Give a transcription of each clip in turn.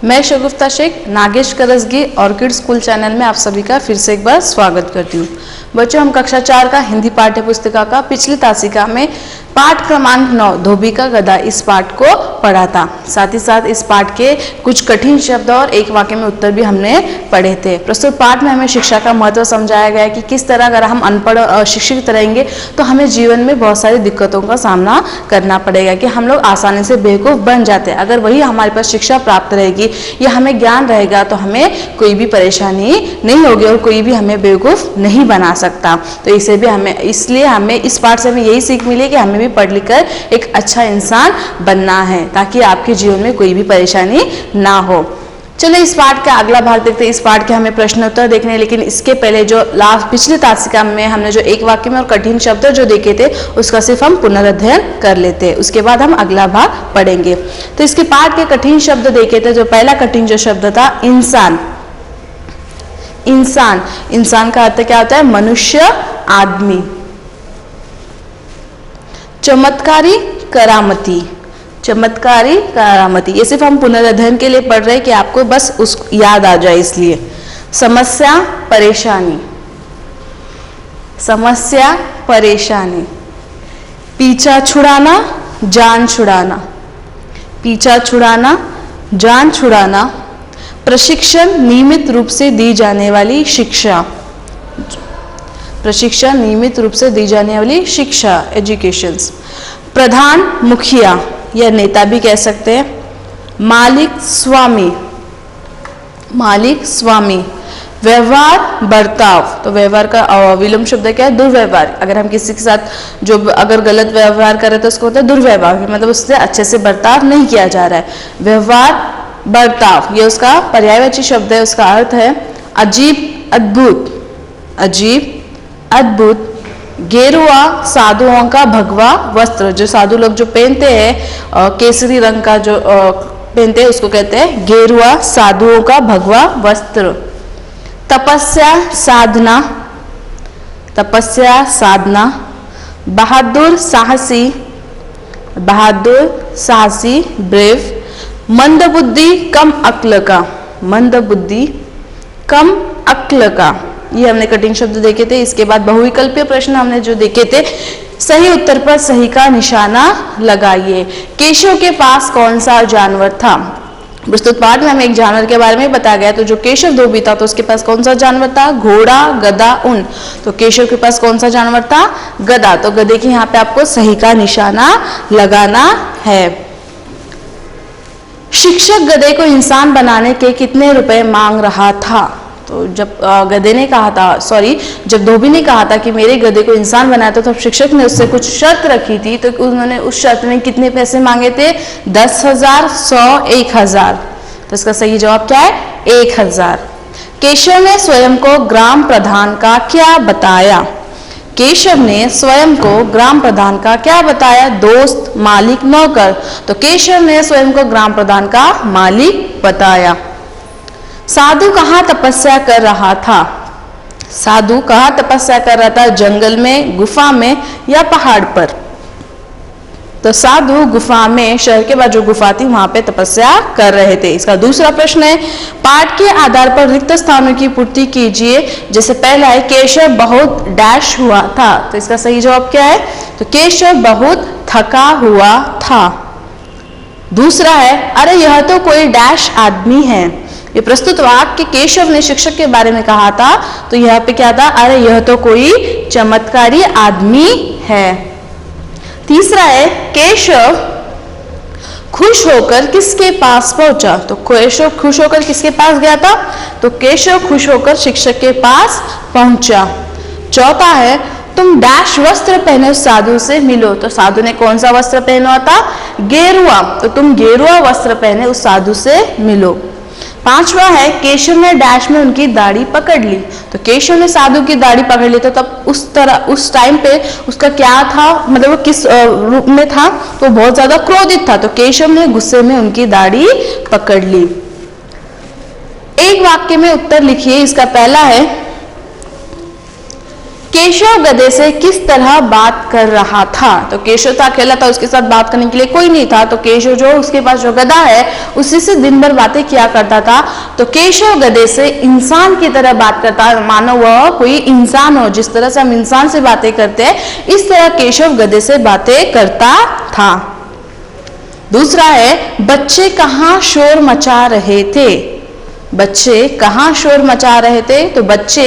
मैं Shagufta Shaikh Nagesh Karasgi Orchid School channel में आप सभी का फिर से एक बार स्वागत करती हूँ। बच्चों, हम कक्षा 4 का हिंदी पाठ्य पुस्तिका का पिछली तासिका में पाठ क्रमांक 9 धोबी का गधा इस पाठ को पढ़ा था। साथ ही साथ इस पाठ के कुछ कठिन शब्द और एक वाक्य में उत्तर भी हमने पढ़े थे। प्रस्तुत पाठ में हमें शिक्षा का महत्व समझाया गया है कि किस तरह अगर हम अनपढ़ और अशिक्षित रहेंगे तो हमें जीवन में बहुत सारी दिक्कतों का सामना करना पड़ेगा, कि हम लोग आसानी से बेवकूफ़ बन जाते हैं। अगर वही हमारे पास शिक्षा प्राप्त रहेगी या हमें ज्ञान रहेगा तो हमें कोई भी परेशानी नहीं होगी और कोई भी हमें बेवकूफ़ नहीं बना सकता। तो इसलिए हमें इस पाठ से हमें यही सीख मिली कि हमें भी पढ़ लिख कर एक अच्छा इंसान बनना है, ताकि आपके जीवन में कोई भी परेशानी ना हो। चलो इस पाठ का अगला भाग देखते हैं। इस पाठ के हमें प्रश्न उत्तर देखने हैं, लेकिन इसके पहले जो पिछली तासिका में हमने जो एक वाक्य में और कठिन शब्द जो देखे थे उसका सिर्फ हम पुनर्अध्ययन कर लेते हैं, उसके बाद हम अगला भाग पढ़ेंगे। तो इसके पाठ के कठिन शब्द देखे थे। जो पहला कठिन जो शब्द था इंसान। इंसान का अर्थ क्या होता है? मनुष्य, आदमी। चमत्कारी, करामती। चमत्कारी, करामती, ये सिर्फ हम पुनर्अध्ययन के लिए पढ़ रहे हैं कि आपको बस उस याद आ जाए इसलिए। समस्या, परेशानी। समस्या, परेशानी। पीछा छुड़ाना, जान छुड़ाना। पीछा छुड़ाना, जान छुड़ाना। प्रशिक्षण, नियमित रूप से दी जाने वाली शिक्षा। प्रशिक्षण, नियमित रूप से दी जाने वाली शिक्षा, एजुकेशंस। प्रधान, मुखिया या नेता भी कह सकते हैं। मालिक, स्वामी। मालिक, स्वामी। व्यवहार, बर्ताव। तो व्यवहार का विलोम शब्द क्या है? दुर्व्यवहार। अगर हम किसी के साथ अगर गलत व्यवहार करें तो उसको होता है दुर्व्यवहार, मतलब उससे अच्छे से बर्ताव नहीं किया जा रहा है। व्यवहार, बर्ताव, ये उसका पर्यायवाची शब्द है। उसका अर्थ है अजीब, अद्भुत। अजीब, अद्भुत। गेरुआ, साधुओं का भगवा वस्त्र। जो साधु लोग जो पहनते हैं केसरी रंग का जो पहनते हैं उसको कहते हैं गेरुआ, साधुओं का भगवा वस्त्र। तपस्या, साधना। तपस्या, साधना। बहादुर, साहसी। बहादुर, साहसी, ब्रेव। मंदबुद्धि, कम अक्ल का। मंदबुद्धि, कम अक्ल का। ये हमने कठिन शब्द देखे थे। इसके बाद बहुविकल्पीय प्रश्न हमने जो देखे थे। सही उत्तर पर सही का निशाना लगाइए। केशव के पास कौन सा जानवर था? प्रस्तुत पाठ में हमें एक जानवर के बारे में बताया गया। तो जो केशव धोबी था तो उसके पास कौन सा जानवर था? घोड़ा, गधा, ऊंट। तो केशव के पास कौन सा जानवर था? गधा। तो गधे की यहाँ पे आपको सही का निशाना लगाना है। शिक्षक गधे को इंसान बनाने के कितने रुपए मांग रहा था? तो जब गधे ने कहा था, जब धोबी ने कहा था कि मेरे गधे को इंसान बनाया था, तो शिक्षक ने उससे कुछ शर्त रखी थी। तो उन्होंने उस शर्त में कितने पैसे मांगे थे? 10,000, 100, 1,000। तो इसका सही जवाब क्या है? 1,000। केशव ने स्वयं को ग्राम प्रधान का क्या बताया? केशव ने स्वयं को ग्राम प्रधान का क्या बताया? दोस्त, मालिक, नौकर। तो केशव ने स्वयं को ग्राम प्रधान का मालिक बताया। साधु कहाँ तपस्या कर रहा था? साधु कहाँ तपस्या कर रहा था? जंगल में, गुफा में या पहाड़ पर? तो साधु गुफा में, शहर के बाद जो गुफा थी वहां पे तपस्या कर रहे थे। इसका दूसरा प्रश्न है, पाठ के आधार पर रिक्त स्थानों की पूर्ति कीजिए। जैसे पहला है केशव बहुत डैश हुआ था। तो इसका सही जवाब क्या है? तो केशव बहुत थका हुआ था। दूसरा है, अरे यह तो कोई डैश आदमी है। ये प्रस्तुत वाक्य केशव ने शिक्षक के बारे में कहा था। तो यहाँ पे क्या था? अरे यह तो कोई चमत्कारी आदमी है। तीसरा है, केशव खुश होकर किसके पास पहुंचा? तो केशव खुश होकर किसके पास गया था? तो केशव खुश होकर शिक्षक के पास पहुंचा। चौथा है, तुम डैश वस्त्र पहने उस साधु से मिलो। तो साधु ने कौन सा वस्त्र पहना था? गेरुआ। तो तुम गेरुआ वस्त्र पहने उस साधु से मिलो। 5वां है केशव ने डैश में उनकी दाढ़ी पकड़ ली। तो केशव ने साधु की दाढ़ी पकड़ ली, तो तब उस टाइम पे उसका क्या था, मतलब वो किस रूप में था, तो बहुत ज्यादा क्रोधित था। तो केशव ने गुस्से में उनकी दाढ़ी पकड़ ली। एक वाक्य में उत्तर लिखिए। इसका पहला है केशव गधे से किस तरह बात कर रहा था। तो केशव था, अकेला था, उसके साथ बात करने के लिए कोई नहीं था। तो केशव जो उसके पास जो गधा है उसी से दिन भर बातें किया करता था। तो केशव गधे से इंसान की तरह बात करता है, मानो वह कोई इंसान हो। जिस तरह से हम इंसान से बातें करते हैं इस तरह केशव गधे से बातें करता था। दूसरा है बच्चे कहाँ शोर मचा रहे थे। बच्चे कहाँ शोर मचा रहे थे। तो बच्चे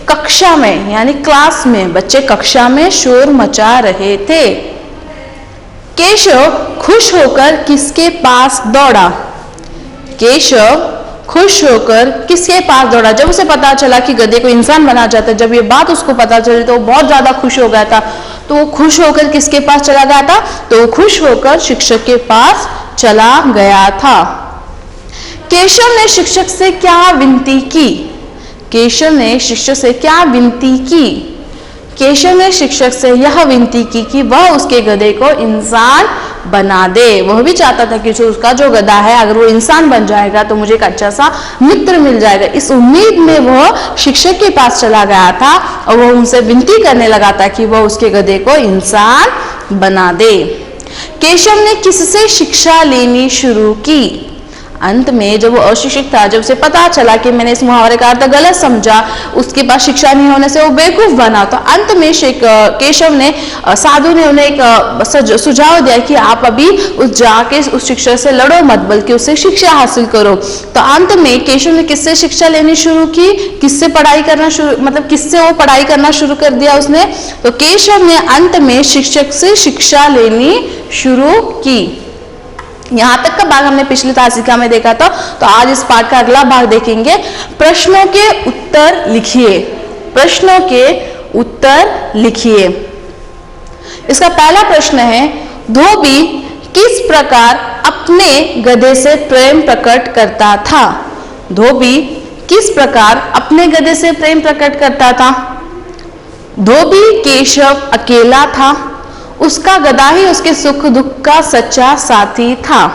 कक्षा में यानी क्लास में, बच्चे कक्षा में शोर मचा रहे थे। केशव खुश होकर किसके पास दौड़ा। केशव खुश होकर किसके पास दौड़ा। जब उसे पता चला कि गधे को इंसान बना जाता है, जब ये बात उसको पता चली तो वो बहुत ज्यादा खुश हो गया था। तो वो खुश होकर किसके पास चला गया था। तो वो खुश होकर शिक्षक के पास चला गया था। केशव ने शिक्षक से क्या विनती की। केशव ने शिक्षक से क्या विनती की। केशव ने शिक्षक से यह विनती की कि वह उसके गधे को इंसान बना दे। वह भी चाहता था कि जो उसका जो गधा है अगर वो इंसान बन जाएगा तो मुझे एक अच्छा सा मित्र मिल जाएगा। इस उम्मीद में वह शिक्षक के पास चला गया था और वह उनसे विनती करने लगा था कि वह उसके गधे को इंसान बना दे। केशव ने किससे शिक्षा लेनी शुरू की। अंत में जब वो अशिक्षित था, जब उसे पता चला कि मैंने इस मुहावरे का अर्थ गलत समझा, उसके पास शिक्षा नहीं होने से वो बेवकूफ बना, तो अंत में केशव ने, साधु ने उन्हें एक सुझाव दिया कि आप अभी जाके उस शिक्षक से लड़ो मत, बल्कि उससे शिक्षा हासिल करो। तो अंत में केशव ने किससे शिक्षा लेनी शुरू की, किससे पढ़ाई करना शुरू, मतलब किससे वो पढ़ाई करना शुरू कर दिया उसने। तो केशव ने अंत में शिक्षक से शिक्षा लेनी शुरू की। यहां तक का भाग हमने पिछली तासिका में देखा था। तो आज इस पाठ का अगला भाग देखेंगे। प्रश्नों के उत्तर लिखिए। प्रश्नों के उत्तर लिखिए। इसका पहला प्रश्न है, धोबी किस प्रकार अपने गधे से प्रेम प्रकट करता था। धोबी किस प्रकार अपने गधे से प्रेम प्रकट करता था। धोबी केशव अकेला था, उसका गधा ही उसके सुख दुख का सच्चा साथी था।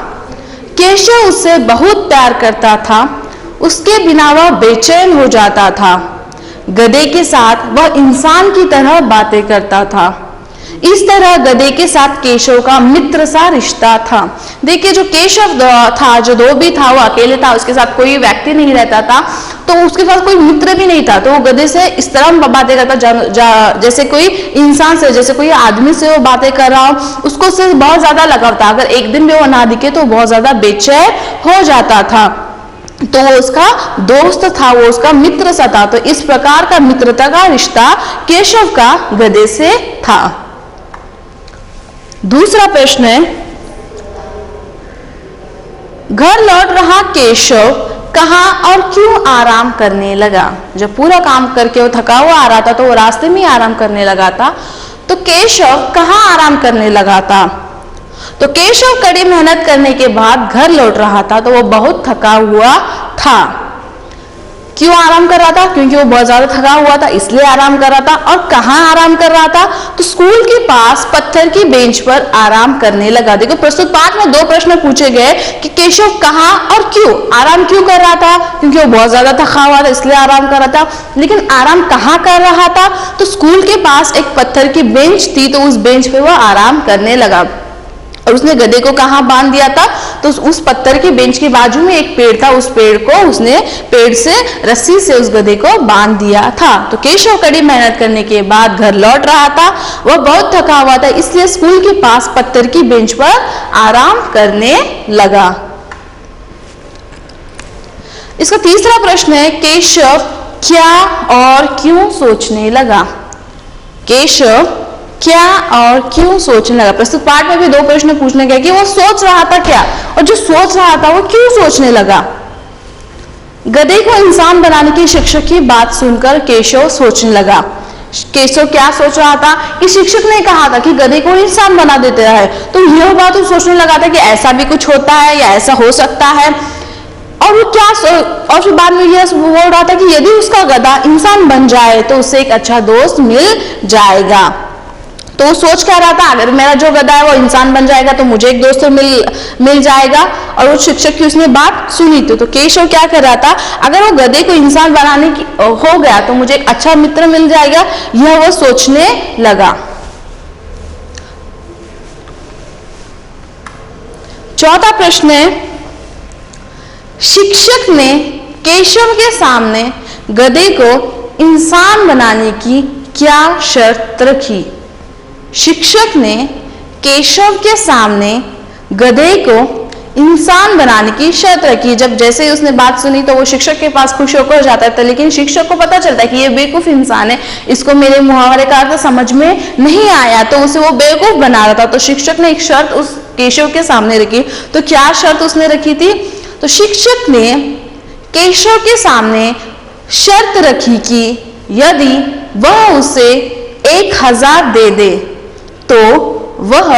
केशव उससे बहुत प्यार करता था, उसके बिना वह बेचैन हो जाता था। गधे के साथ वह इंसान की तरह बातें करता था। इस तरह गधे के साथ केशव का मित्र सा रिश्ता था। देखिए जो केशव था, जो धोबी था, वो अकेले था, उसके साथ कोई व्यक्ति नहीं रहता था, तो उसके पास कोई मित्र भी नहीं था। तो वो गधे से इस तरह बातें करता जैसे कोई इंसान से, जैसे कोई आदमी से वो बातें कर रहा हो। उसको उससे बहुत ज्यादा लगाव था। अगर एक दिन भी वो ना दिखे तो बहुत ज्यादा बेचैन हो जाता था। तो वो उसका दोस्त था, वो उसका मित्र सा था। तो इस प्रकार का मित्रता का रिश्ता केशव का गधे से था। दूसरा प्रश्न है, घर लौट रहा केशव कहाँ और क्यों आराम करने लगा। जब पूरा काम करके वो थका हुआ आ रहा था तो वो रास्ते में आराम करने लगा था। तो केशव कहाँ आराम करने लगा था। तो केशव कड़ी मेहनत करने के बाद घर लौट रहा था, तो वो बहुत थका हुआ था। क्यों आराम कर रहा था, क्योंकि वो बहुत ज्यादा थका हुआ था इसलिए आराम कर रहा था। और कहाँ आराम कर रहा था, तो स्कूल के पास पत्थर की बेंच पर आराम करने लगा। देखो प्रस्तुत पाठ में दो प्रश्न पूछे गए कि केशव कहाँ और क्यों आराम क्यों कर रहा था, क्योंकि वो बहुत ज्यादा थका हुआ था इसलिए आराम कर रहा था। लेकिन आराम कहाँ कर रहा था, तो स्कूल के पास एक पत्थर की बेंच थी, तो उस बेंच पे वो आराम करने लगा। और उसने गधे को कहाँ बांध दिया था, तो उस पत्थर की बेंच के बाजू में एक पेड़ था, उस पेड़ को उसने पेड़ से रस्सी से उस गधे को बांध दिया था। तो केशव कड़ी मेहनत करने के बाद घर लौट रहा था, वह बहुत थका हुआ था, इसलिए स्कूल के पास पत्थर की बेंच पर आराम करने लगा। इसका तीसरा प्रश्न है, केशव क्या और क्यों सोचने लगा। केशव क्या और क्यों सोचने लगा। प्रस्तुत पाठ में भी दो प्रश्न पूछने गए कि वो सोच रहा था क्या, और जो सोच रहा था वो क्यों सोचने लगा। गधे को इंसान बनाने की शिक्षक की बात सुनकर केशव सोचने लगा। केशव क्या सोच रहा था कि शिक्षक ने कहा था कि गधे को इंसान बना देता है, तो यह बात वो सोचने लगा था कि ऐसा भी कुछ होता है या ऐसा हो सकता है। और वो क्या और फिर बाद में यह बोल रहा था कि यदि उसका गधा इंसान बन जाए तो उससे एक अच्छा दोस्त मिल जाएगा। तो वो सोच क्या रहा था, अगर मेरा जो गधा है वो इंसान बन जाएगा तो मुझे एक दोस्त तो मिल जाएगा। और वो शिक्षक की उसने बात सुनी थी। तो केशव क्या कर रहा था, अगर वो गधे को इंसान बनाने की हो गया तो मुझे एक अच्छा मित्र मिल जाएगा, यह वो सोचने लगा। चौथा प्रश्न है, शिक्षक ने केशव के सामने गधे को इंसान बनाने की क्या शर्त रखी? शिक्षक ने केशव के सामने गधे को इंसान बनाने की शर्त रखी। जब जैसे ही उसने बात सुनी तो वो शिक्षक के पास खुश होकर जाता था, लेकिन शिक्षक को पता चलता है कि ये बेवकूफ इंसान है, इसको मेरे मुहावरे का अर्थ समझ में नहीं आया, तो उसे वो बेवकूफ बना रहा था। तो शिक्षक ने एक शर्त उस केशव के सामने रखी। तो क्या शर्त उसने रखी थी? तो शिक्षक ने केशव के सामने शर्त रखी कि यदि वह उसे 1000 दे दे तो वह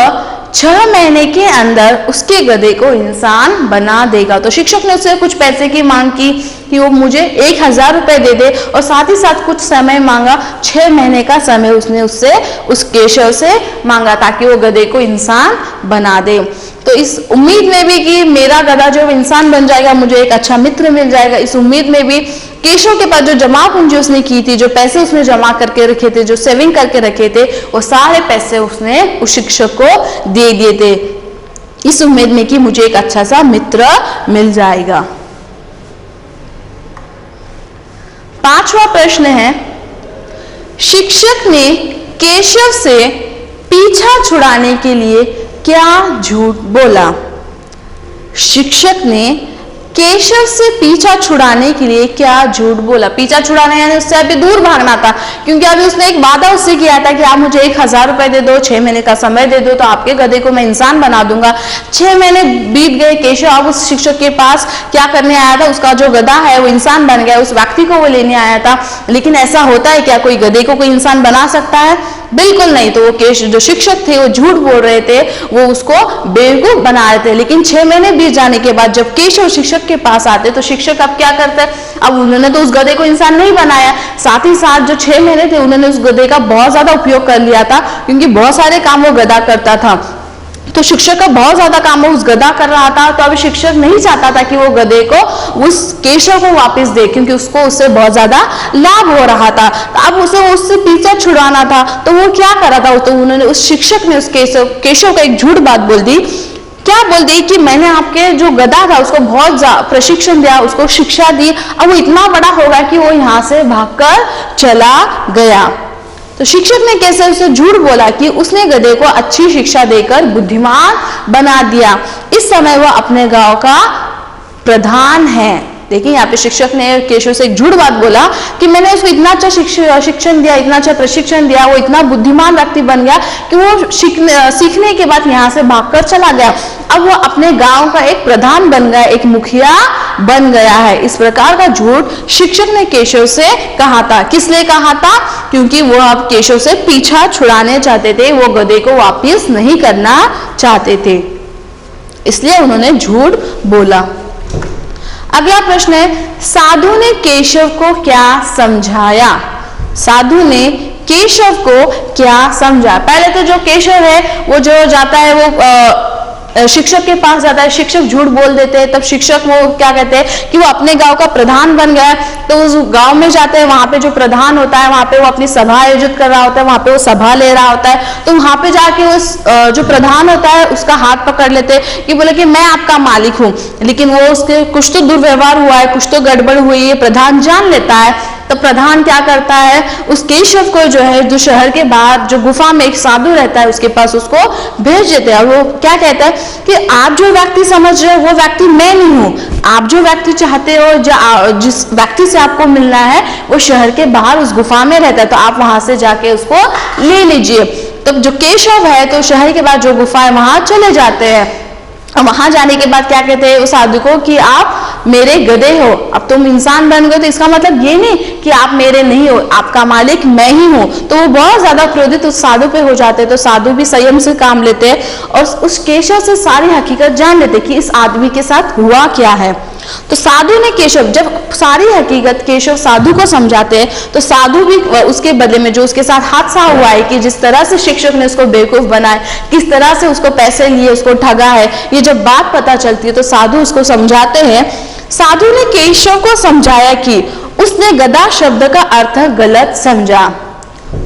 6 महीने के अंदर उसके गधे को इंसान बना देगा। तो शिक्षक ने उससे कुछ पैसे की मांग की कि वो मुझे 1000 रुपए दे दे, और साथ ही साथ कुछ समय मांगा, 6 महीने का समय उसने उससे उस केशव से मांगा ताकि वो गधे को इंसान बना दे। तो इस उम्मीद में भी कि मेरा गधा जो इंसान बन जाएगा, मुझे एक अच्छा मित्र मिल जाएगा, इस उम्मीद में भी केशव के पास जो जमा पूंजी उसने की थी, जो पैसे उसने जमा करके रखे थे, जो सेविंग करके रखे थे, वो सारे पैसे उसने उस शिक्षक को दे दिए थे, इस उम्मीद में कि मुझे एक अच्छा सा मित्र मिल जाएगा। 5वां प्रश्न है, शिक्षक ने केशव से पीछा छुड़ाने के लिए क्या झूठ बोला? शिक्षक ने केशव से पीछा छुड़ाने के लिए क्या झूठ बोला? पीछा छुड़ाना यानी उससे अभी दूर भागना था, क्योंकि अभी उसने एक वादा उससे किया था कि आप मुझे 1000 रुपए दे दो, 6 महीने का समय दे दो, तो आपके गधे को मैं इंसान बना दूंगा। 6 महीने बीत गए, केशव अब उस शिक्षक के पास क्या करने आया था? उसका जो गधा है वो इंसान बन गया, उस व्यक्ति को वो लेने आया था। लेकिन ऐसा होता है क्या, कोई गधे को कोई इंसान बना सकता है? बिल्कुल नहीं। तो वो केशव जो शिक्षक थे वो झूठ बोल रहे थे, वो उसको बेवकूफ बना रहे थे। लेकिन 6 महीने बीत जाने के बाद जब केशव शिक्षक के पास आते तो शिक्षक अब क्या करते हैं, अब उन्होंने तो उस गधे को इंसान नहीं बनाया, साथ ही साथ जो 6 महीने थे उन्होंने उस गधे का बहुत ज्यादा उपयोग कर लिया था, क्योंकि बहुत सारे काम वो गधा करता था। तो शिक्षक का बहुत ज्यादा काम वो उस गधा कर रहा था। तो अब शिक्षक नहीं चाहता था कि वो गधे को उस केशव को वापस दे, क्योंकि उसको उससे बहुत ज्यादा लाभ हो रहा था। तो अब उसे उससे पीछा छुड़ाना था, तो वो क्या कर रहा था, तो उन्होंने उस शिक्षक ने उस केशव का एक झूठ बात बोल दी। क्या बोल दी कि मैंने आपके जो गधा था उसको बहुत प्रशिक्षण दिया, उसको शिक्षा दी, अब वो इतना बड़ा होगा कि वो यहाँ से भागकर चला गया। तो शिक्षक ने कैसे उसे झूठ बोला कि उसने गधे को अच्छी शिक्षा देकर बुद्धिमान बना दिया। इस समय वह अपने गांव का प्रधान है। देखिए यहाँ पे शिक्षक ने केशव से एक झूठ बात बोला कि मैंने उसको इतना अच्छा शिक्षण दिया, इतना अच्छा प्रशिक्षण दिया, वो इतना बुद्धिमान व्यक्ति बन गया कि वो सीखने के बाद यहाँ से भागकर चला गया। अब वो अपने गांव का एक प्रधान बन गया, एक मुखिया बन गया है। इस प्रकार का झूठ शिक्षक ने केशव से कहा था। किस लिए कहा था? क्योंकि वो अब केशव से पीछा छुड़ाने चाहते थे, वो गधे को वापस नहीं करना चाहते थे, इसलिए उन्होंने झूठ बोला। अगला प्रश्न है, साधु ने केशव को क्या समझाया? साधु ने केशव को क्या समझाया? पहले तो जो केशव है वो जो जाता है वो शिक्षक के पास जाता है, शिक्षक झूठ बोल देते हैं, तब शिक्षक वो क्या कहते हैं कि वो अपने गांव का प्रधान बन गया। तो उस गांव में जाते हैं, वहां पे जो प्रधान होता है वहां पे वो अपनी सभा आयोजित कर रहा होता है, वहां पे वो सभा ले रहा होता है। तो वहां पे जाके उस जो प्रधान होता है उसका हाथ पकड़ लेते हैं कि बोले कि मैं आपका मालिक हूँ, लेकिन वो उसके कुछ तो दुर्व्यवहार हुआ है, कुछ तो गड़बड़ हुई है, प्रधान जान लेता है। तो प्रधान क्या करता है, उस केशव को जो है जो शहर के बाहर जो गुफा में एक साधु रहता है उसके पास उसको भेज देते हैं। वो क्या कहता है कि आप जो व्यक्ति समझ रहे हो वो व्यक्ति मैं नहीं हूँ, आप जो व्यक्ति चाहते हो, जिस व्यक्ति से आपको मिलना है वो शहर के बाहर उस गुफा में रहता है, तो आप वहां से जाके उसको ले लीजिए। तो जो केशव है तो शहर के बाद जो गुफा है वहां चले जाते हैं। वहां जाने के बाद क्या कहते हैं उस साधु को कि आप मेरे गधे हो, अब तुम इंसान बन गए, तो इसका मतलब ये नहीं कि आप मेरे नहीं हो, आपका मालिक मैं ही हूं। तो वो बहुत ज्यादा क्रोधित उस साधु पे हो जाते हैं। तो साधु भी संयम से काम लेते हैं और उस केशव से सारी हकीकत जान लेते कि इस आदमी के साथ हुआ क्या है। तो साधु ने केशव, जब सारी हकीकत केशव साधु को समझाते हैं, तो साधु भी उसके बदले में जो उसके साथ हादसा हुआ है कि जिस तरह से शिक्षक ने उसको बेवकूफ बनाया, किस तरह से उसको पैसे लिए, उसको ठगा है, ये जब बात पता चलती है तो साधु उसको समझाते हैं। साधु ने केशव को समझाया कि उसने गधा शब्द का अर्थ गलत समझा।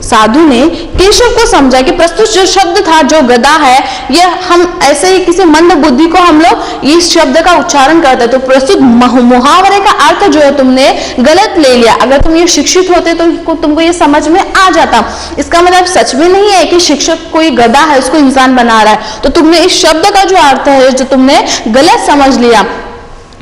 साधु ने केशव को समझा कि प्रस्तुत जो शब्द था, जो गधा है, यह हम ऐसे ही किसी मंद बुद्धि को हम लोग इस शब्द का उच्चारण करते, तो प्रस्तुत मुहावरे का अर्थ जो है तुमने गलत ले लिया। अगर तुम ये शिक्षित होते तो तुमको ये समझ में आ जाता। इसका मतलब सच में नहीं है कि शिक्षक कोई गधा है, उसको इंसान बना रहा है, तो तुमने इस शब्द का जो अर्थ है जो तुमने गलत समझ लिया।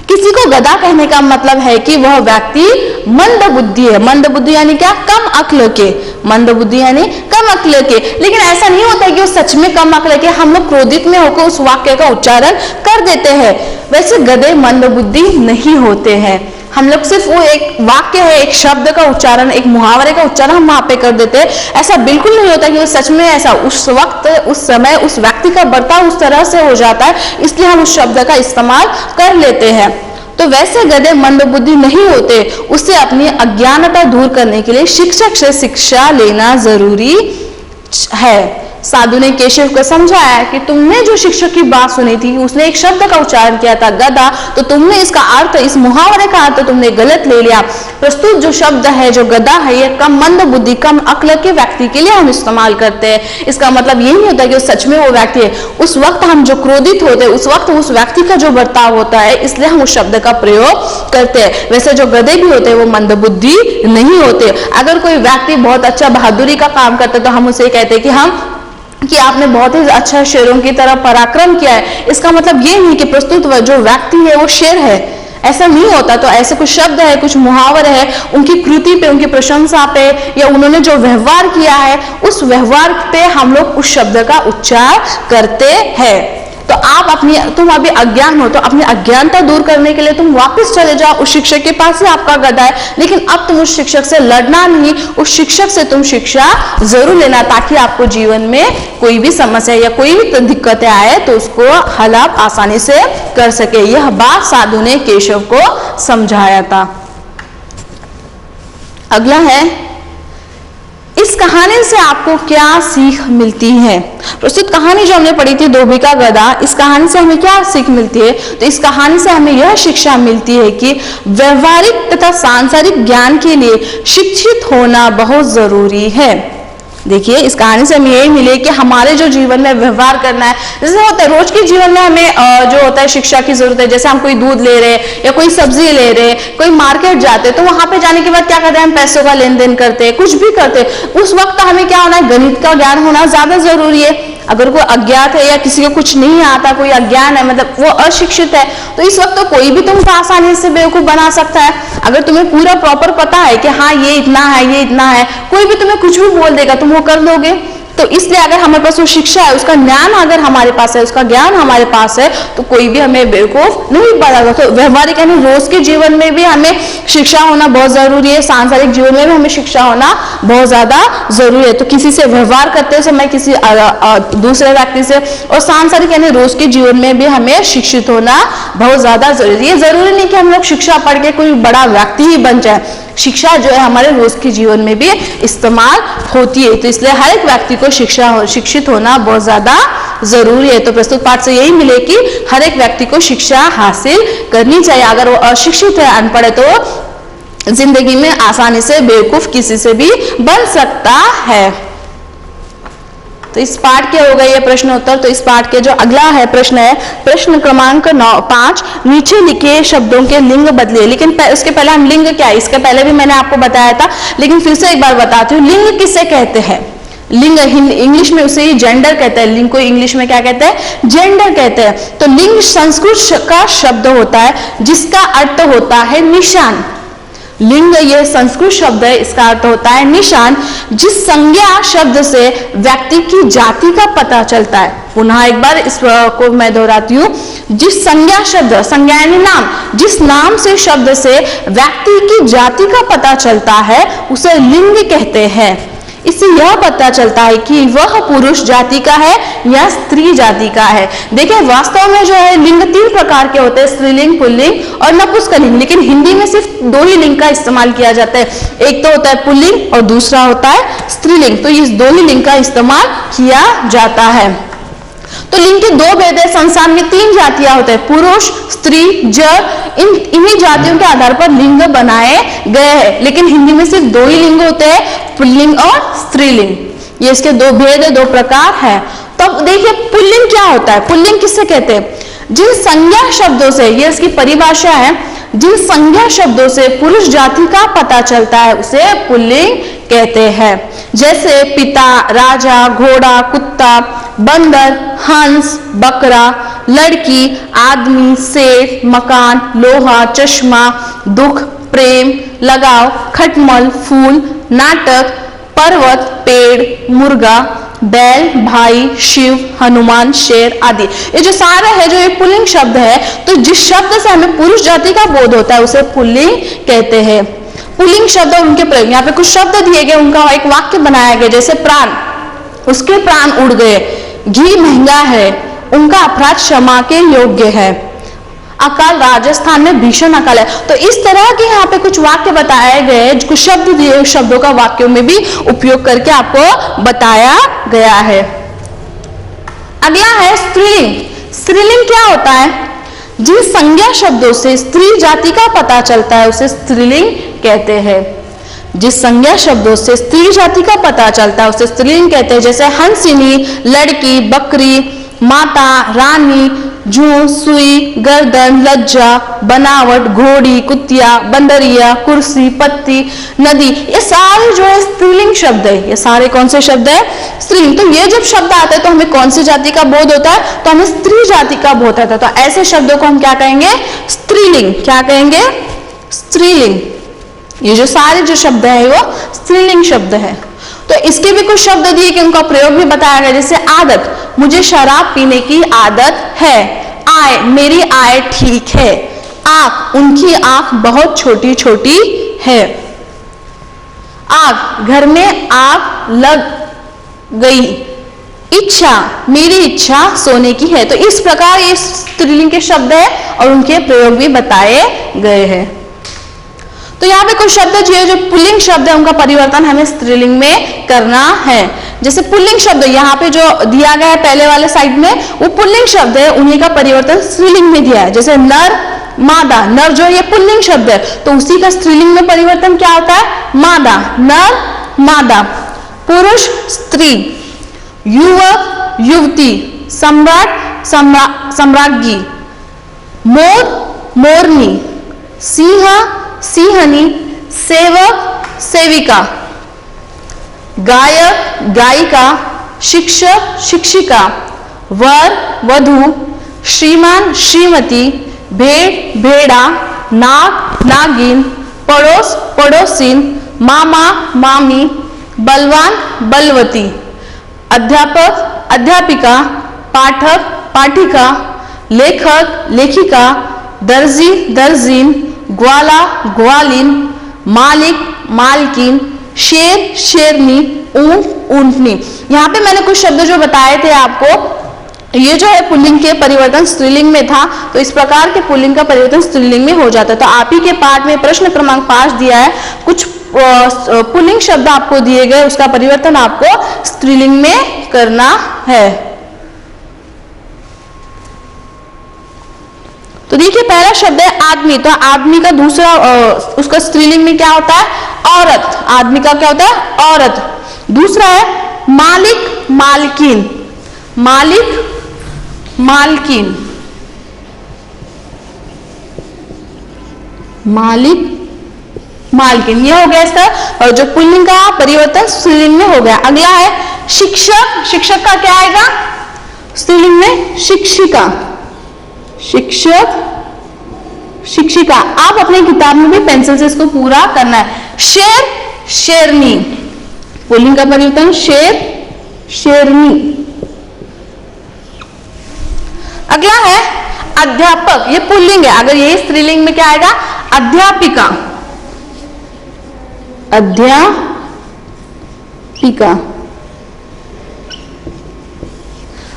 किसी को गधा कहने का मतलब है कि वह व्यक्ति मंद बुद्धि है। मंद बुद्धि यानी क्या? कम अक्ल के। मंद बुद्धि यानी कम अक्ल के। लेकिन ऐसा नहीं होता है कि वो सच में कम अक्ल के। हम लोग क्रोधित में होकर उस वाक्य का उच्चारण कर देते हैं। वैसे गधे मंद बुद्धि नहीं होते हैं। हम लोग सिर्फ वो एक वाक्य है, एक शब्द का उच्चारण, एक मुहावरे का उच्चारण हम वहां पे कर देते हैं। ऐसा बिल्कुल नहीं होता कि वो सच में ऐसा उस वक्त, उस समय, उस व्यक्ति का बर्ताव उस तरह से हो जाता है, इसलिए हम उस शब्द का इस्तेमाल कर लेते हैं। तो वैसे गधे मंद बुद्धि नहीं होते। उससे अपनी अज्ञानता दूर करने के लिए शिक्षक से शिक्षा लेना जरूरी है। साधु ने केशव को समझाया कि तुमने जो शिक्षक की बात सुनी थी, उसने एक शब्द का उच्चारण किया था गधा, तो तुमने इसका अर्थ, इस मुहावरे का अर्थ तुमने गलत ले लिया। प्रस्तुत जो शब्द है, जो गधा है, ये कम मंद बुद्धि, कम अक्ल के व्यक्ति के लिए हम इस्तेमाल करते हैं। इसका मतलब ये नहीं होता कि सच में वो व्यक्ति है। उस वक्त हम जो क्रोधित होते हैं, उस वक्त उस व्यक्ति का जो बर्ताव होता है, इसलिए हम उस शब्द का प्रयोग करते हैं। वैसे जो गधे भी होते हैं वो मंद बुद्धि नहीं होते। अगर कोई व्यक्ति बहुत अच्छा बहादुरी का काम करता है तो हम उसे कहते हैं कि आपने बहुत ही अच्छा शेरों की तरह पराक्रम किया है। इसका मतलब ये नहीं कि प्रस्तुत जो व्यक्ति है वो शेर है, ऐसा नहीं होता। तो ऐसे कुछ शब्द है, कुछ मुहावरे है, उनकी कृति पे, उनकी प्रशंसा पे, या उन्होंने जो व्यवहार किया है उस व्यवहार पे हम लोग उस शब्द का उच्चार करते हैं। तो तुम अभी अज्ञान हो, तो अपनी अज्ञानता दूर करने के लिए तुम वापस चले जाओ उस शिक्षक के पास ही आपका गधा है, लेकिन अब तुम उस शिक्षक से लड़ना नहीं, उस शिक्षक से तुम शिक्षा जरूर लेना, ताकि आपको जीवन में कोई भी समस्या या कोई भी दिक्कतें आए तो उसको हल आप आसानी से कर सके। यह बात साधु ने केशव को समझाया था। अगला है, इस कहानी से आपको क्या सीख मिलती है? प्रस्तुत कहानी जो हमने पढ़ी थी धोबी का गधा, इस कहानी से हमें क्या सीख मिलती है? तो इस कहानी से हमें यह शिक्षा मिलती है कि व्यवहारिक तथा सांसारिक ज्ञान के लिए शिक्षित होना बहुत जरूरी है। देखिए, इस कहानी से हमें यही मिले कि हमारे जो जीवन में व्यवहार करना है, जैसे होता है रोज के जीवन में हमें जो होता है शिक्षा की जरूरत है। जैसे हम कोई दूध ले रहे हैं या कोई सब्जी ले रहे हैं, कोई मार्केट जाते हैं, तो वहां पे जाने के बाद क्या करते हैं? हम पैसों का लेन देन करते हैं, कुछ भी करते हैं। उस वक्त हमें क्या होना है? गणित का ज्ञान होना ज्यादा जरूरी है। अगर कोई अज्ञात है या किसी को कुछ नहीं आता, कोई अज्ञान है, मतलब वो अशिक्षित है, तो इस वक्त तो कोई भी तुमको आसानी से बेवकूफ बना सकता है। अगर तुम्हें पूरा प्रॉपर पता है कि हाँ ये इतना है, ये इतना है, कोई भी तुम्हें कुछ भी बोल देगा, तुम वो कर लोगे। तो इसलिए अगर हमारे पास वो शिक्षा है, उसका ज्ञान अगर हमारे पास है, उसका ज्ञान हमारे पास है, तो कोई भी हमें बेवकूफ नहीं बनाएगा। तो व्यवहारिक यानी रोज के जीवन में भी हमें शिक्षा होना बहुत जरूरी है, सांसारिक जीवन में भी हमें शिक्षा होना बहुत ज्यादा जरूरी है। तो किसी से व्यवहार करते समय, किसी दूसरे व्यक्ति से, और सांसारिक यानी रोज के जीवन में भी हमें शिक्षित होना बहुत ज्यादा जरूरी है। जरूरी नहीं कि हम लोग शिक्षा पढ़ के कोई बड़ा व्यक्ति ही बन जाए। शिक्षा जो है हमारे रोज के जीवन में भी इस्तेमाल होती है। तो इसलिए हर एक व्यक्ति को शिक्षित होना बहुत ज्यादा जरूरी है। तो प्रस्तुत पाठ से यही मिले कि हर एक व्यक्ति को शिक्षा हासिल करनी चाहिए। अगर वो अशिक्षित है, अनपढ़ है, तो जिंदगी में आसानी से बेवकूफ किसी से भी बन सकता है। तो इस पाठ के हो गए ये प्रश्न उत्तर। तो इस पाठ के जो अगला है प्रश्न है प्रश्न क्रमांक 5, नीचे लिखे शब्दों के लिंग बदले। लेकिन उसके पहले हम लिंग क्या है, इसके पहले भी मैंने आपको बताया था, लेकिन फिर से एक बार बताती हूँ। लिंग किसे कहते हैं? लिंग इंग्लिश में उसे ही जेंडर कहते हैं। लिंग को इंग्लिश में क्या कहते हैं? जेंडर कहते हैं। तो लिंग संस्कृत का शब्द होता है जिसका अर्थ होता है निशान। लिंग ये संस्कृत शब्द है, इसका अर्थ होता है निशान। जिस संज्ञा शब्द से व्यक्ति की जाति का पता चलता है। पुनः एक बार इसको मैं दोहराती हूँ। जिस संज्ञा शब्द, संज्ञा यानी नाम, जिस नाम से शब्द से व्यक्ति की जाति का पता चलता है उसे लिंग कहते हैं। इससे यह पता चलता है कि वह पुरुष जाति का है या स्त्री जाति का है। देखिए वास्तव में जो है लिंग 3 प्रकार के होते हैं, स्त्रीलिंग, पुल्लिंग और नपुंसकलिंग, लेकिन हिंदी में सिर्फ 2 ही लिंग का इस्तेमाल किया जाता है। एक तो होता है पुल्लिंग और दूसरा होता है स्त्रीलिंग। तो इस 2 ही लिंग का इस्तेमाल किया जाता है। तो लिंग के 2 भेद है। संसार में 3 जातियां होते हैं, पुरुष, स्त्री, जड़। इन्हीं जातियों के आधार पर लिंग बनाए गए हैं, लेकिन हिंदी में सिर्फ 2 ही लिंग होते हैं, पुल्लिंग और स्त्रीलिंग। ये इसके 2 भेद है, 2 प्रकार है। तो अब देखिए पुल्लिंग क्या होता है। पुल्लिंग किससे कहते हैं? जिन संज्ञा शब्दों से, ये इसकी परिभाषा है, जिन संज्ञा शब्दों से पुरुष जाति का पता चलता है उसे पुल्लिंग कहते हैं। जैसे पिता, राजा, घोड़ा, कुत्ता, बंदर, हंस, बकरा, लड़की, आदमी, सेठ, मकान, लोहा, चश्मा, दुख, प्रेम, लगाव, खटमल, फूल, नाटक, पर्वत, पेड़, मुर्गा, बैल, भाई, शिव, हनुमान, शेर आदि। ये जो सारे है जो ये पुल्लिंग शब्द है, तो जिस शब्द से हमें पुरुष जाति का बोध होता है उसे पुल्लिंग कहते हैं। पुल्लिंग शब्द और उनके प्रयोग, यहाँ पे कुछ शब्द दिए गए, उनका एक वाक्य बनाया गया। जैसे प्राण, उसके प्राण उड़ गए। घी महंगा है, उनका अपराध क्षमा के योग्य है। अकाल, राजस्थान में भीषण अकाल है। तो इस तरह के यहाँ पे कुछ वाक्य बताए गए, कुछ शब्द दिए, शब्दों का वाक्यों में भी उपयोग करके आपको बताया गया है। अगला है स्त्रीलिंग। स्त्रीलिंग क्या होता है? जिन संज्ञा शब्दों से स्त्री जाति का पता चलता है उसे स्त्रीलिंग कहते हैं। जिस संज्ञा शब्दों से स्त्री जाति का पता चलता है उसे स्त्रीलिंग कहते हैं। जैसे हंसिनी, लड़की, बकरी, माता, रानी, जूं, सुई, गर्दन, लज्जा, बनावट, घोड़ी, कुतिया, बंदरिया, कुर्सी, पत्ती, नदी। ये सारे जो है स्त्रीलिंग शब्द है। ये सारे कौन से शब्द है? स्त्रीलिंग। तो ये जब शब्द आते हैं तो हमें कौन सी जाति का बोध होता है? तो हमें स्त्री जाति का बोध होता है। तो ऐसे शब्दों को हम क्या कहेंगे? स्त्रीलिंग। क्या कहेंगे? स्त्रीलिंग। ये जो सारे जो शब्द है वो स्त्रीलिंग शब्द है। तो इसके भी कुछ शब्द दिए कि उनका प्रयोग भी बताया गया। जैसे आदत, मुझे शराब पीने की आदत है। आय, मेरी आय ठीक है। आंख, उनकी आंख बहुत छोटी छोटी है। आग, घर में आग लग गई। इच्छा, मेरी इच्छा सोने की है। तो इस प्रकार ये स्त्रीलिंग के शब्द है और उनके प्रयोग भी बताए गए हैं। तो यहाँ पे कुछ शब्द जो पुल्लिंग शब्द है उनका परिवर्तन हमें स्त्रीलिंग में करना है। जैसे पुल्लिंग शब्द यहाँ पे जो दिया गया है पहले वाले साइड में, वो पुल्लिंग शब्द है, उन्हीं का परिवर्तन स्त्रीलिंग में दिया है। जैसे नर, मादा। नर जो ये पुल्लिंग शब्द है तो उसी का स्त्रीलिंग में परिवर्तन क्या होता है? मादा। नर, मादा। पुरुष, स्त्री। युवक, युवती। सम्राट, सम्राज्ञी। मोर, मोरनी। सिंह, सिंहनी। सेवक, सेविका। गायक, गायिका। शिक्षक, शिक्षिका। वर, वधू। श्रीमान, श्रीमती। भेड़, भेड़ा। नाग, नागिन। पड़ोस, पड़ोसिन। मामा, मामी। बलवान, बलवती। अध्यापक, अध्यापिका। पाठक, पाठिका। लेखक, लेखिका। दर्जी, दर्जीन। ग्वाला, ग्वालिन। मालिक, मालकिन। शेर, शेरनी। ऊंट, ऊंटनी। यहाँ पे मैंने कुछ शब्द जो बताए थे आपको, ये जो है पुल्लिंग के परिवर्तन स्त्रीलिंग में था, तो इस प्रकार के पुल्लिंग का परिवर्तन स्त्रीलिंग में हो जाता है। तो आप ही के पाठ में प्रश्न क्रमांक 5 दिया है, कुछ पुल्लिंग शब्द आपको दिए गए, उसका परिवर्तन आपको स्त्रीलिंग में करना है। तो देखिए पहला शब्द है आदमी। तो आदमी का दूसरा उसका स्त्रीलिंग में क्या होता है? औरत। आदमी का क्या होता है? औरत। दूसरा है मालिक, मालकिन। मालिक, मालकिन। मालिक, मालकिन। यह हो गया इसका, और जो पुल्लिंग का परिवर्तन स्त्रीलिंग में हो गया। अगला है शिक्षक। शिक्षक का क्या आएगा स्त्रीलिंग में? शिक्षिका। शिक्षक, शिक्षिका। आप अपनी किताब में भी पेंसिल से इसको पूरा करना है। शेर, शेरनी। पुल्लिंग का परिवर्तन शेर, शेरनी। अगला है अध्यापक। ये पुल्लिंग है, अगर ये स्त्रीलिंग में क्या आएगा? अध्यापिका। अध्यापिका। टीका।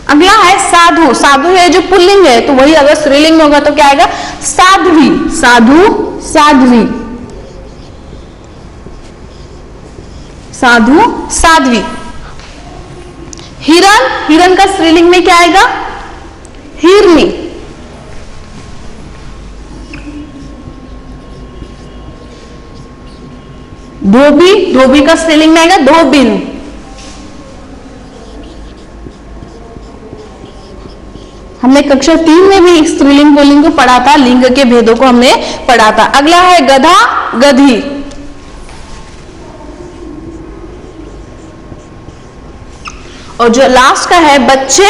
अगला है साधु। साधु है जो पुल्लिंग है, तो वही अगर स्त्रीलिंग में होगा तो क्या आएगा? साध्वी। साधु, साध्वी। साधु, साध्वी। हिरण, हिरण का स्त्रीलिंग में क्या आएगा? हिरनी। धोबी, धोबी का स्त्रीलिंग में आएगा धोबिन। हमने कक्षा 3 में भी स्त्रीलिंग पुल्लिंग को पढ़ा था, लिंग के भेदों को हमने पढ़ा था। अगला है गधा, गधी। और जो लास्ट का है बच्चे,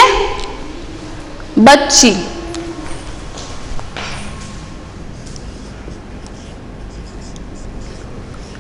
बच्ची।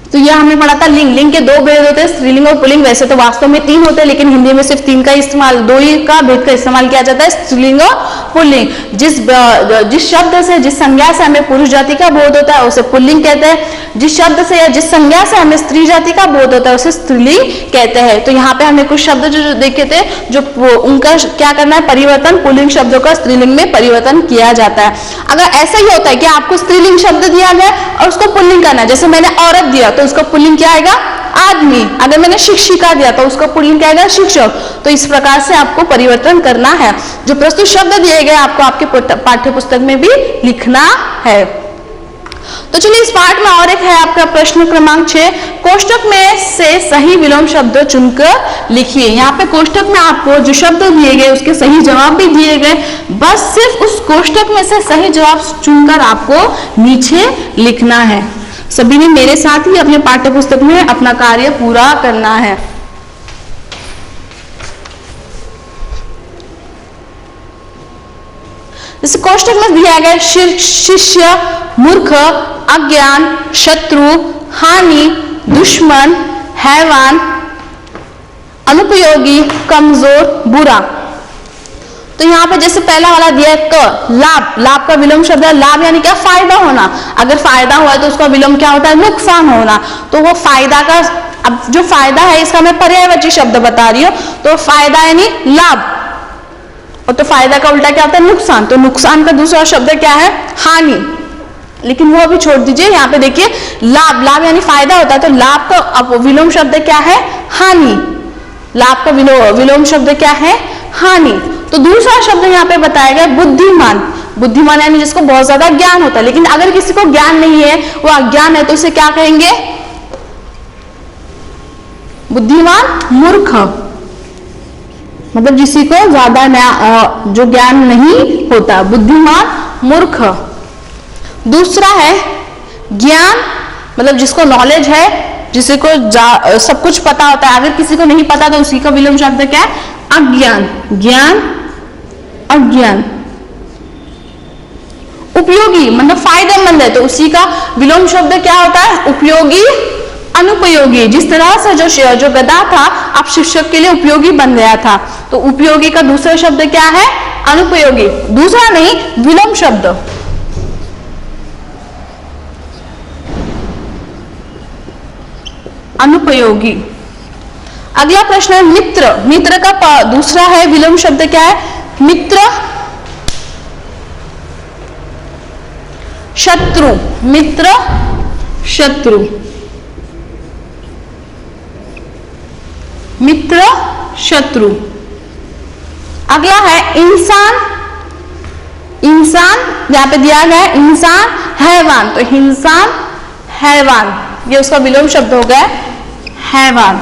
तो यह हमने पढ़ा था लिंग। लिंग के दो भेद होते हैं, स्त्रीलिंग और पुल्लिंग। वैसे तो वास्तव में 3 होते हैं, लेकिन हिंदी में सिर्फ 3 का इस्तेमाल, 2 ही का भेद का इस्तेमाल किया जाता है, स्त्रीलिंग और पुल्लिंग। जिस शब्द से, जिस संज्ञा से हमें पुरुष जाति का बोध होता है उसे पुल्लिंग कहते हैं। जिस शब्द से या जिस संज्ञा से हमें स्त्री जाति का बोध होता है उसे स्त्रीलिंग कहते हैं। तो यहाँ पे हमने कुछ शब्द जो देखे थे, जो उनका क्या करना है? परिवर्तन, पुल्लिंग शब्दों का स्त्रीलिंग में परिवर्तन किया जाता है। अगर ऐसा ही होता है कि आपको स्त्रीलिंग शब्द दिया गया और उसको पुल्लिंग करना है, जैसे मैंने औरत दिया तो उसका पुल्लिंग क्या आएगा? आदमी। अगर मैंने शिक्षिका दिया तो उसका पुल्लिंग क्या आएगा? शिक्षक। तो इस प्रकार से आपको परिवर्तन करना है। जो प्रस्तुत शब्द दिए गए आपको आपके पाठ्य पुस्तक में भी लिखना है। तो चलिए इस पाठ में और एक है आपका प्रश्न क्रमांक 6, कोष्टक में से सही विलोम शब्द चुनकर लिखिए। यहाँ पे कोष्टक में आपको जो शब्द दिए गए उसके सही जवाब भी दिए गए, बस सिर्फ उस कोष्टक में से सही जवाब चुनकर आपको नीचे लिखना है। सभी ने मेरे साथ ही अपने पाठ्य पुस्तक में अपना कार्य पूरा करना है। इस कोष्टक में दिया गया शिष्य, मूर्ख, अज्ञान, शत्रु, हानि, दुश्मन, हैवान, अनुपयोगी, कमजोर, बुरा। तो यहाँ पे जैसे पहला वाला दिया है क, लाभ। लाभ का विलोम शब्द है लाभ, यानी क्या? फायदा होना। अगर फायदा हुआ है तो उसका विलोम क्या होता है? नुकसान होना। तो वो फायदा का, अब जो फायदा है इसका मैं पर्यायवाची शब्द बता रही हूँ, तो फायदा यानी लाभ, और तो फायदा का उल्टा क्या होता है? नुकसान। तो नुकसान का दूसरा शब्द क्या है? हानि। लेकिन वो अभी छोड़ दीजिए, यहाँ पे देखिए लाभ। लाभ यानी फायदा होता है, तो लाभ का अब विलोम शब्द क्या है? हानि। लाभ का विलोम शब्द क्या है? हानि। तो दूसरा शब्द यहाँ पे बताया गया बुद्धिमान। बुद्धिमान यानी जिसको बहुत ज्यादा ज्ञान होता है। लेकिन अगर किसी को ज्ञान नहीं है, वो अज्ञान है, तो इसे क्या कहेंगे? बुद्धिमान। मूर्ख मतलब जिसी को ज्यादा जो ज्ञान नहीं होता, बुद्धिमान, मूर्ख। दूसरा है ज्ञान, मतलब जिसको नॉलेज है, जिसे को सब कुछ पता होता है। अगर किसी को नहीं पता तो उसी का विलोम शब्द क्या है? अज्ञान। ज्ञान, अज्ञान। उपयोगी मतलब फायदेमंद है, तो उसी का विलोम शब्द क्या होता है? उपयोगी, अनुपयोगी। जिस तरह से जो गधा था अब शिक्षक के लिए उपयोगी बन गया था, तो उपयोगी का दूसरा शब्द क्या है? अनुपयोगी। दूसरा नहीं, विलोम शब्द। अनुपयोगी। अगला प्रश्न है मित्र। मित्र का दूसरा है विलोम शब्द क्या है? मित्र, शत्रु। मित्र, शत्रु। मित्र, शत्रु। अगला है इंसान। इंसान यहां पे दिया गया है इंसान, हैवान। तो इंसान, हैवान, ये उसका विलोम शब्द हो गया हैवान।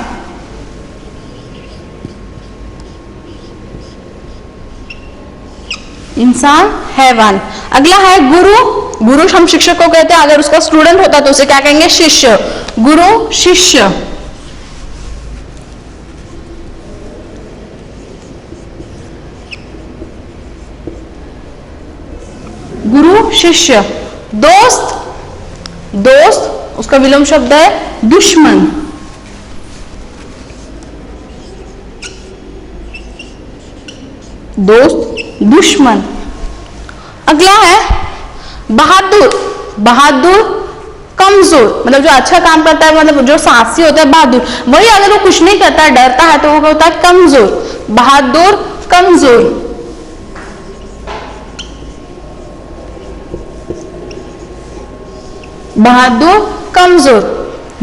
इंसान, हैवान। अगला है गुरु। गुरु हम शिक्षक को कहते हैं, अगर उसका स्टूडेंट होता तो उसे क्या कहेंगे? शिष्य। गुरु, शिष्य। गुरु, शिष्य। दोस्त। दोस्त उसका विलोम शब्द है दुश्मन। दोस्त, दुश्मन। अगला है बहादुर। बहादुर कमजोर, मतलब जो अच्छा काम करता है, मतलब जो साहसी होता है बहादुर, वही अगर वो कुछ नहीं करता है, डरता है, तो वो होता है कमजोर। बहादुर, कमजोर। बहादुर, कमजोर।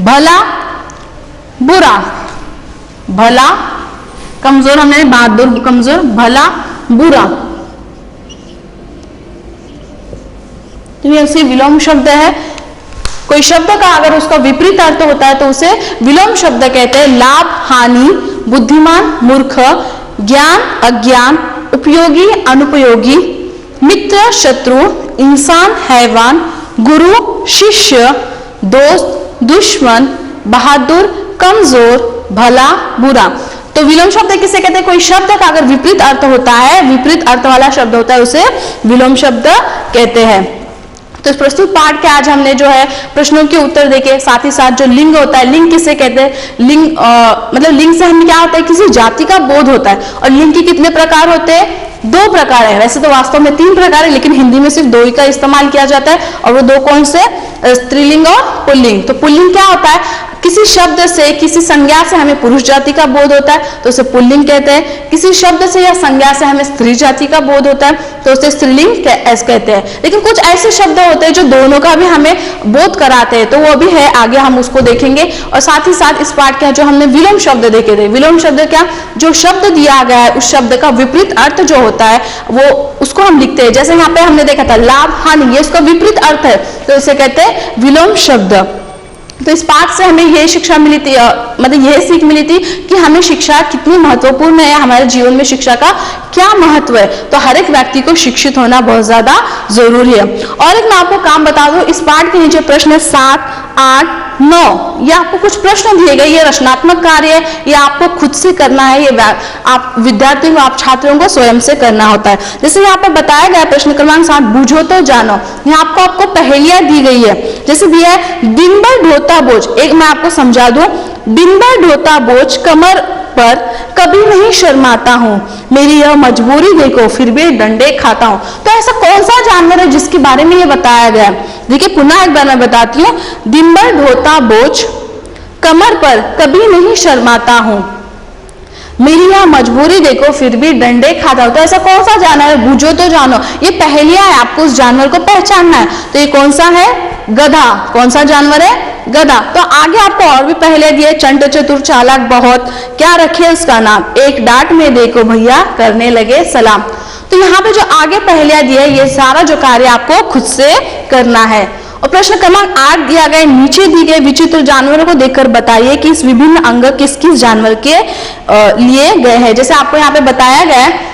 भला, बुरा। भला, कमजोर, हमने बहादुर, कमजोर, भला, बुरा। तो ये ऐसे विलोम शब्द है। कोई शब्द का अगर उसका विपरीत अर्थ होता है तो उसे विलोम शब्द कहते हैं। लाभ, हानि, बुद्धिमान, मूर्ख, ज्ञान, अज्ञान, उपयोगी, अनुपयोगी, मित्र, शत्रु, इंसान, हैवान, गुरु, शिष्य, दोस्त, दुश्मन, बहादुर, कमजोर, भला, बुरा। तो विलोम शब्द किसे कहते हैं? कोई शब्द का अगर विपरीत अर्थ होता है, विपरीत अर्थ वाला शब्द होता है, उसे विलोम शब्द कहते हैं। तो इस प्रस्तुत पाठ के आज हमने जो है प्रश्नों के उत्तर देखे, साथ ही साथ जो लिंग होता है, लिंग किसे कहते हैं? लिंग मतलब लिंग से हमें क्या होता है? किसी जाति का बोध होता है। और लिंग के कितने प्रकार होते हैं? 2 प्रकार है। वैसे तो वास्तव में 3 प्रकार है, लेकिन हिंदी में सिर्फ 2 ही का इस्तेमाल किया जाता है। और वो 2 कौन से? स्त्रीलिंग और पुल्लिंग। तो पुल्लिंग क्या होता है? किसी शब्द से, किसी संज्ञा से हमें पुरुष जाति का बोध होता है तो उसे पुल्लिंग कहते हैं। किसी शब्द से या संज्ञा से हमें स्त्री जाति का बोध होता है तो उसे स्त्रीलिंग कहते हैं। लेकिन कुछ ऐसे शब्द होते हैं जो दोनों का भी हमें बोध कराते हैं, तो वो भी है, आगे हम उसको देखेंगे। और साथ ही साथ इस पाठ के जो हमने विलोम शब्द देखे थे, विलोम शब्द क्या? जो शब्द दिया गया है उस शब्द का विपरीत अर्थ जो होता है वो उसको हम लिखते हैं। जैसे यहाँ पे हमने देखा था लाभ, हानि, ये उसका विपरीत अर्थ है तो इसे कहते हैं विलोम शब्द। तो इस पाठ से हमें यह शिक्षा मिली थी, मतलब यह सीख मिली थी कि हमें शिक्षा कितनी महत्वपूर्ण है, हमारे जीवन में शिक्षा का क्या महत्व है। तो हर एक व्यक्ति को शिक्षित होना बहुत ज्यादा जरूरी है। और एक मैं आपको काम बता दूं, इस पाठ के नीचे प्रश्न 7, 8, 9 ये आपको कुछ प्रश्न दिए गए। ये रचनात्मक कार्य है, ये आपको खुद से करना है, ये आप विद्यार्थियों को, आप छात्रों को स्वयं से करना होता है। जैसे यहाँ पे बताया गया प्रश्न क्रमांक 7, बूझो तो जानो। यहाँ आपको पहेलियां दी गई है। जैसे दिया है दिन भर ढोता बोझ, एक मैं आपको समझा दूं, दिन भर ढोता बोझ कमर पर कभी नहीं शर्माता हूं, मेरी यह मजबूरी देखो फिर भी डंडे खाता हूं। तो ऐसा कौन सा जानवर है जिसके बारे में ये बताया गया है? देखिए पुनः एक बार मैं बताती हूँ, दिन भर ढोता बोझ कमर पर कभी नहीं शर्माता हूं, मेरी यह मजबूरी देखो फिर भी डंडे खाता हूं। तो ऐसा कौन सा जानवर है? बूझो तो जानो। ये पहेलियां है, आपको उस जानवर को पहचानना है। तो ये कौन सा है? गधा। कौन सा जानवर है? गधा। तो आगे आपको और भी पहेलियां दिए, चंट चतुर चालाक बहुत, क्या रखे उसका नाम, एक डांट में देखो भैया करने लगे सलाम। तो यहाँ पे जो आगे पहेलियां दी है, ये सारा जो कार्य आपको खुद से करना है। और प्रश्न क्रमांक 8 दिया गया, नीचे दी गए विचित्र जानवरों को देखकर बताइए कि इस विभिन्न अंग किस किस जानवर के लिए गए हैं। जैसे आपको यहाँ पे बताया गया है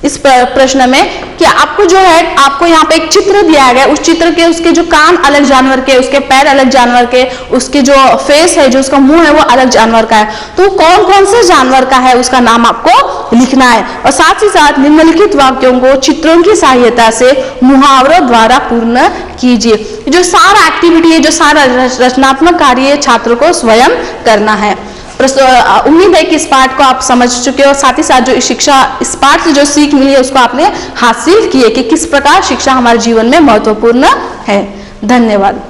इस प्रश्न में कि आपको जो है, आपको यहाँ पे एक चित्र दिया गया, उस चित्र के उसके जो कान अलग जानवर के, उसके पैर अलग जानवर के, उसके जो फेस है, जो उसका मुंह है वो अलग जानवर का है। तो कौन कौन से जानवर का है उसका नाम आपको लिखना है। और साथ ही साथ निम्नलिखित वाक्यों को चित्रों की सहायता से मुहावरों द्वारा पूर्ण कीजिए। जो सारा एक्टिविटी है, जो सारा रचनात्मक कार्य है, छात्रों को स्वयं करना है। उम्मीद है कि इस पाठ को आप समझ चुके हो, साथ ही साथ जो शिक्षा, इस पाठ से जो सीख मिली है उसको आपने हासिल की है कि किस प्रकार शिक्षा हमारे जीवन में महत्वपूर्ण है। धन्यवाद।